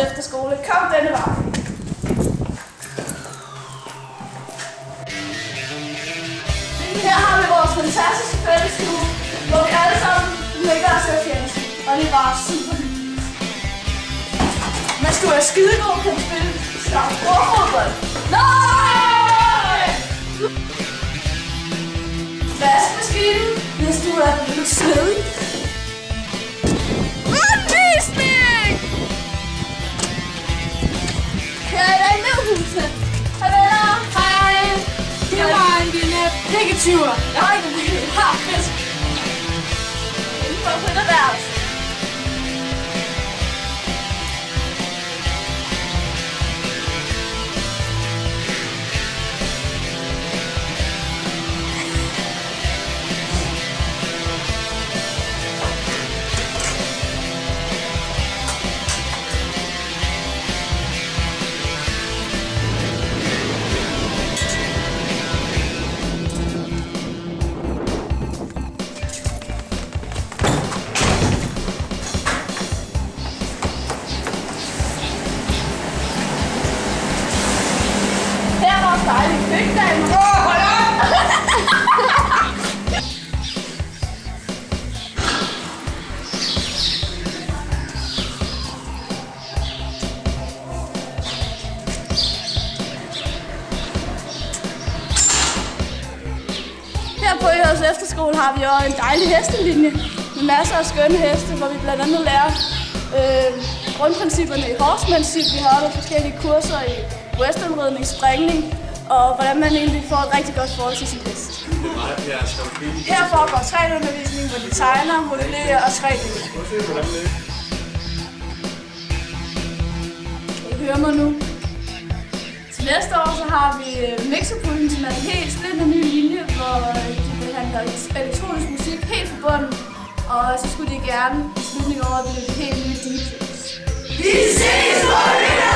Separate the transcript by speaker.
Speaker 1: efterskole. Kom denne vej. Her har vi vores fantastiske fællesstue, hvor vi alle sammen ligger og ser fjernsyn. Og det er bare super hyggeligt. Hvis du er skidegod, kan du spille bordfodbold. Nej! Vaskemaskinen, hvis du er blevet svedig. Undervisning! Her er der i Nødhuset. Hej venner! Hej!
Speaker 2: Det var en lille pikketyver.
Speaker 1: Jeg har ikke en lille harfisk. Indenfor på det værelse. Dejlig køkkendag. Hold op! Her på Øres Efterskole har vi også en dejlig hestelinje med masser af skønne heste, hvor vi blandt andet lærer grundprincipperne i horsemanship. Vi har også forskellige kurser i westernridning, springning, og hvordan man egentlig får et rigtig godt forhold til sin hest. Her foregår trænerundervisning, hvor de tegner, modellerer og træner. I hører mig nu. Til næste år så har vi mixerpulten, som er en helt splittet ny linje, hvor de behandler elektronisk musik helt fra bunden. Og så skulle de gerne i slutningen over blive helt nye DJ's. Vi ses på det!